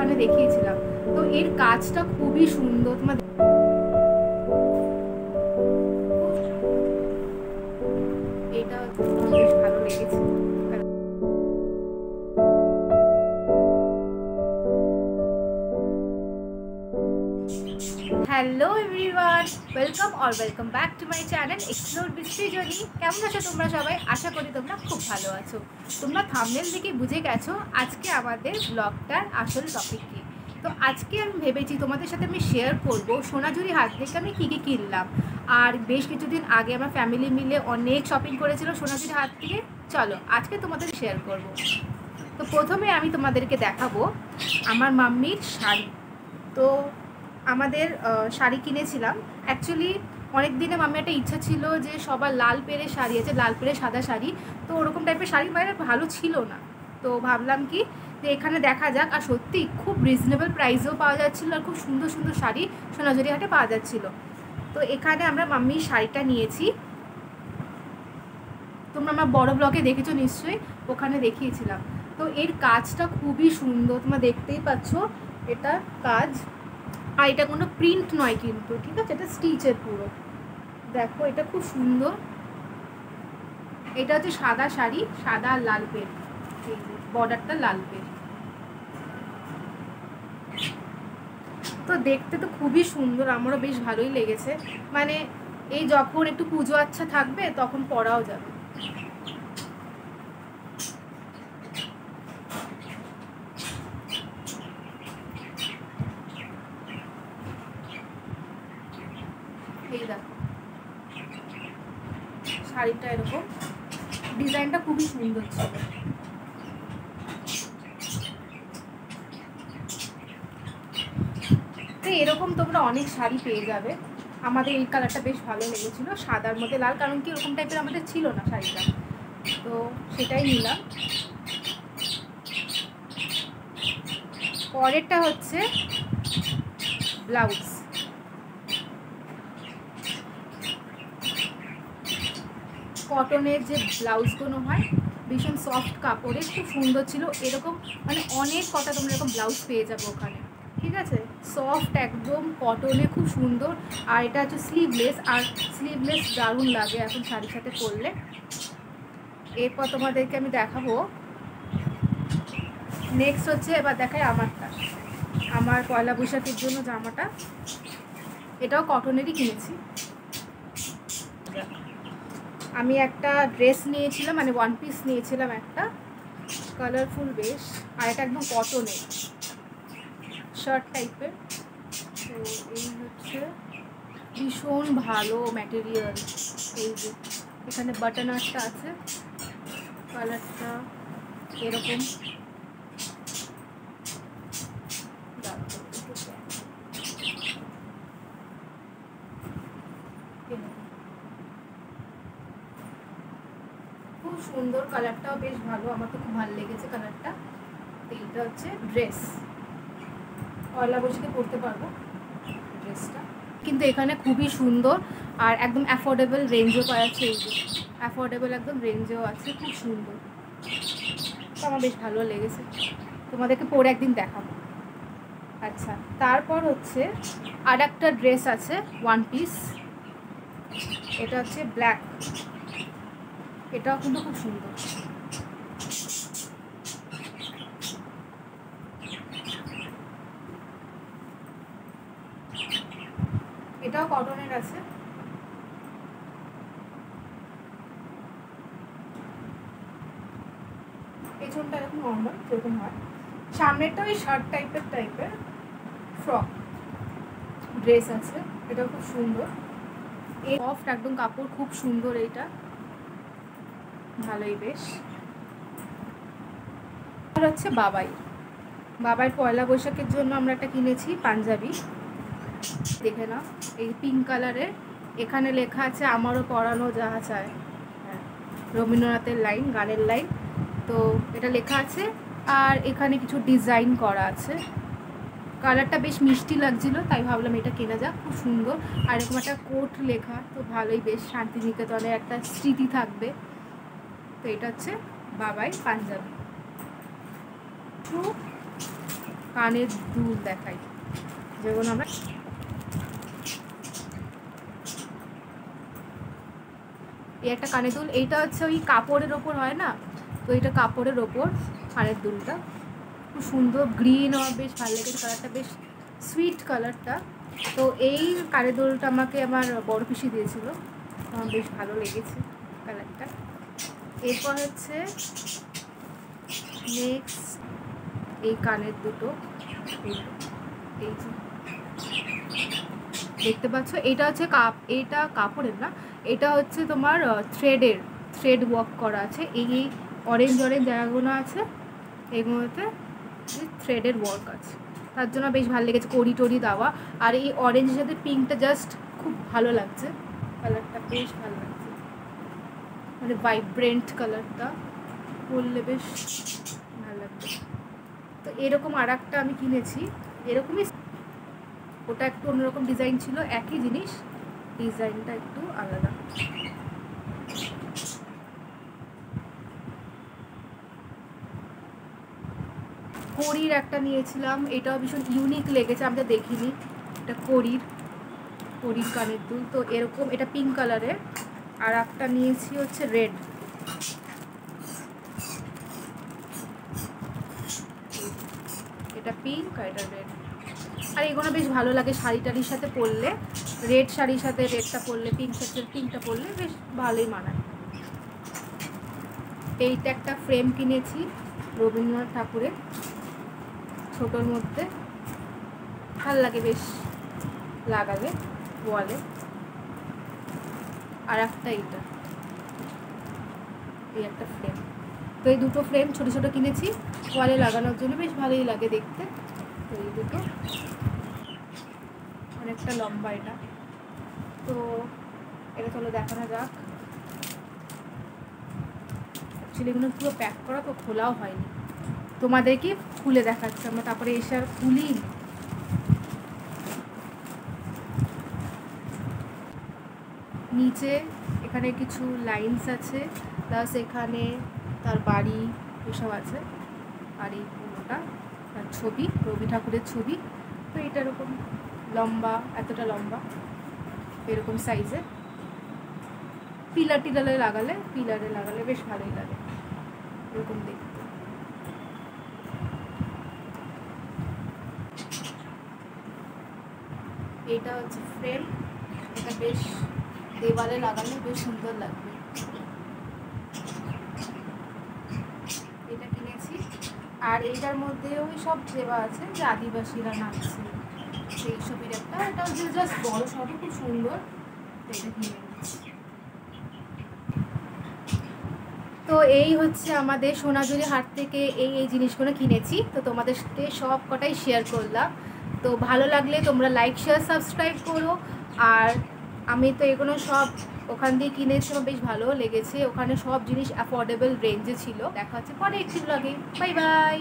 ওখানে দেখিয়েছিলাম। তো এর কাজটা খুবই সুন্দর, তোমার এটা বেশ ভালো লেগেছে। Hello everyone, welcome back to my channel explore বৃষ্টি জার্নি। কেমন আছো তোমরা সবাই? আশা করি তোমরা খুব ভালো আছো। তোমরা থাম্বনেল দেখে বুঝে গেছো আজকে আমাদের ব্লগটার আসল টপিক কী। তো আজকে আমি ভেবেছি তোমাদের সাথে আমি শেয়ার করবো সোনাঝুরি হাট থেকে আমি কী কী কিনলাম। আর বেশ কিছুদিন আগে আমার ফ্যামিলি মিলে অনেক শপিং করেছিল সোনাঝুরি হাট থেকে। চলো আজকে তোমাদের শেয়ার করব। তো প্রথমে আমি তোমাদেরকে দেখাবো আমার মাম্মির শাড়ি। তো আমাদের শাড়ি কিনেছিলাম অ্যাকচুয়ালি অনেক দিনে মাম্মি একটা ইচ্ছা ছিল যে সবার লাল পেরে শাড়ি আছে, লাল পেরে সাদা শাড়ি, তো ওরকম টাইপের শাড়ি মানে ভালো ছিল না। তো ভাবলাম কি যে এখানে দেখা যাক। আর সত্যি খুব রিজনেবল প্রাইসেও পাওয়া যাচ্ছিলো আর খুব সুন্দর সুন্দর শাড়ি সোনাঝুরি হাটে পাওয়া যাচ্ছিলো। তো এখানে আমরা মাম্মির শাড়িটা নিয়েছি। তোমরা আমার বড় ব্লগে দেখেছো নিশ্চয়ই, ওখানে দেখিয়েছিলাম। তো এর কাজটা খুবই সুন্দর, তোমরা দেখতেই পাচ্ছ এটা কাজ। আর এটা কোনো প্রিন্ট নয় কিন্তু, ঠিক আছে, এটা স্টিচের পুরো। দেখো এটা খুব সুন্দর। এটা হচ্ছে সাদা শাড়ি, সাদা আর লাল পেন, এই যে বর্ডারটা লাল পেন। তো দেখতে তো খুবই সুন্দর, আমারও বেশ ভালোই লেগেছে। মানে এই যখন একটু পুজো আচ্ছা থাকবে তখন পরাও যাবে। এই দেখো শাড়িটা এরকম, ডিজাইনটা খুবই সুন্দর ছিল। তো এরকম তোমরা অনেক শাড়ি পেয়ে যাবে। আমাদের এই কালারটা বেশ ভালো লেগেছিলো, সাদার মধ্যে লাল, কারণ কি এরকম টাইপের আমাদের ছিল না শাড়িটা, তো সেটাই নিলাম। পরেরটা হচ্ছে ব্লাউজ। কটনের যে ব্লাউজগুলো হয় ভীষণ সফট কাপড়ের, খুব সুন্দর ছিল। এরকম মানে অনেক কটা তোমরা এরকম ব্লাউজ পেয়ে যাবে ওখানে, ঠিক আছে। সফট একদম কটনে, খুব সুন্দর। আর এটা হচ্ছে স্লিভলেস, আর স্লিভলেস দারুণ লাগে এখন শাড়ির সাথে পরলে। এরপর তোমাদেরকে আমি দেখাবো নেক্সট হচ্ছে, এবার দেখাই আমারটা, আমার পয়লা বৈশাখের জন্য জামাটা। এটাও কটনেরই কিনেছি। আমি একটা ড্রেস নিয়েছিলাম, মানে ওয়ান পিস নিয়েছিলাম একটা, কালারফুল বেশ। আর এটা একদম কটনের শার্ট টাইপের। তো এই হচ্ছে ভীষণ ভালো ম্যাটেরিয়াল। এই যে এখানে বাটন আর্টটা আছে, কালারটা এরকম। খুব সুন্দর, কালারটাও বেশ ভালো, আমার তো খুব ভালো লেগেছে কালারটা। এইটা হচ্ছে ড্রেস, পয়লা বৈশাখে পরতে পারবো ড্রেসটা। কিন্তু এখানে খুবই সুন্দর আর একদম অ্যাফোর্ডেবল রেঞ্জও পাওয়া যাচ্ছে। এই যে অ্যাফোর্ডেবল একদম রেঞ্জেও আছে, খুব সুন্দর। তো আমার বেশ ভালো লেগেছে, তোমাদেরকে পরে একদিন দেখাবো। আচ্ছা, তারপর হচ্ছে আর একটা ড্রেস আছে ওয়ান পিস, এটা হচ্ছে ব্ল্যাক। এটাও কিন্তু খুব সুন্দর। এটাও কটনের আছে। পেছনটা এরকম নর্মাল যেরকম হয়, সামনেরটা ওই শার্ট টাইপের ফ্রক ড্রেস আছে। এটাও খুব সুন্দর, এই সফট একদম কাপড়, খুব সুন্দর। এইটা ভালোই বেশ। আর হচ্ছে বাবাই পয়লা বৈশাখের জন্য আমরা একটা কিনেছি পাঞ্জাবি, দেখে নাও, এই পিঙ্ক কালারের। এখানে লেখা আছে আমারও পরানো যাহা চায়, হ্যাঁ, রবীন্দ্রনাথের লাইন, গানের লাইন। তো এটা লেখা আছে আর এখানে কিছু ডিজাইন করা আছে। কালারটা বেশ মিষ্টি লাগছিল, তাই ভাবলাম এটা কেনা যাক, খুব সুন্দর। আর এরকম একটা কোট লেখা, তো ভালোই বেশ, শান্তিনিকেতনের একটা স্মৃতি থাকবে। তো এটা হচ্ছে বাবাই পাঞ্জাবি। কানের দুল দেখাই, যেমন আমরা এই একটা কানের দুল, এইটা হচ্ছে ওই কাপড়ের ওপর হয় না, তো এটা কাপড়ের ওপর কানের দুলটা খুব সুন্দর গ্রিন, আমার বেশ ভালো লেগেছে কালারটা, বেশ সুইট কালারটা। তো এই কানের দুলটা আমাকে আমার বড় পিসি দিয়েছিল, আমার বেশ ভালো লেগেছে কালারটা। এরপর হচ্ছে নেক্সট এই কানের দুটো, এই যে দেখতে পাচ্ছ, এটা হচ্ছে এটা কাপড়ের না, এটা হচ্ছে তোমার থ্রেড ওয়ার্ক করা আছে, এই অরেঞ্জ জায়গাগুলো আছে, এগুলোতে থ্রেডের ওয়ার্ক আছে, তার জন্য বেশ ভালো লেগেছে, কড়ি টড়ি দেওয়া। আর এই অরেঞ্জের সাথে পিঙ্কটা জাস্ট খুব ভালো লাগছে, কালারটা বেশ ভালো লাগছে, মানে ভাইব্রেন্ট কালারটা পরলে বেশ ভালো লাগছে। তো এরকম আর একটা আমি কিনেছি, এরকমই, ওটা একটু অন্যরকম ডিজাইন ছিল, একই জিনিস ডিজাইনটা একটু আলাদা। কড়ির একটা নিয়েছিলাম, এটাও ভীষণ ইউনিক লেগেছে, আমি তো দেখিনি, এটা কড়ির কানের দুল। তো এরকম, এটা পিঙ্ক কালারের, আর একটা নিয়েছি হচ্ছে রেড, এটা পিঙ্ক আর এটা রেড। আর এগুলো বেশ ভালো লাগে শাড়ি টাড়ির সাথে পরলে, রেড শাড়ির সাথে রেডটা পরলে, পিঙ্ক সাথে পিঙ্কটা পরলে বেশ ভালোই মানায়। এইটা একটা ফ্রেম কিনেছি রবীন্দ্রনাথ ঠাকুরের, ছোটোর মধ্যে ভালো লাগে বেশ লাগালে ওয়ালে। আর একটা এইটা, এই একটা ফ্রেম। তো এই দুটো ফ্রেম ছোটো ছোটো কিনেছি ওয়ালে লাগানোর জন্য, বেশ ভালোই লাগে দেখতে। তো এই দুটো অনেকটা লম্বা এটা, তো এটা চলো দেখানো যাক। অ্যাকচুয়ালি এগুলো পুরো প্যাক করা, তো খোলাও হয়নি, তোমাদেরকে খুলে দেখাচ্ছি আমরা, তারপরে এসে আর খুলি। নিচে এখানে কিছু লাইনস আছে, প্লাস এখানে তার বাড়ি এসব আছে, আর এই পুরোটা তার ছবি, রবি ঠাকুরের ছবি। তো এটা এরকম লম্বা, এতটা লম্বা, এরকম সাইজের, পিলারে লাগালে বেশ ভালোই লাগে এরকম দেখতে। এটা হচ্ছে ফ্রেম, এটা বেশ দেওয়ালে লাগালে বেশ সুন্দর লাগবে। এটা কিনেছি, আর এইটার মধ্যে ওই সব দেওয়া আছে যে আদিবাসীরা নাচছে সেই সবের একটা, এটা হচ্ছে জাস্ট বড় সবই খুব সুন্দর, এটা কিনে নিচ্ছি। তো এই হচ্ছে আমাদের সোনাঝুরি হাট থেকে এই জিনিসগুলো কিনেছি, তো তোমাদের সাথে সব কটাই শেয়ার করলাম। তো ভালো লাগলে তোমরা লাইক শেয়ার সাবস্ক্রাইব করো। আর আমি তো এগুলো সব ওখান দিয়ে কিনেছি, বেশ ভালোও লেগেছে, ওখানে সব জিনিস অ্যাফোর্ডেবল রেঞ্জে ছিল। দেখা হচ্ছে পরে একটি ব্লগে, বাই বাই।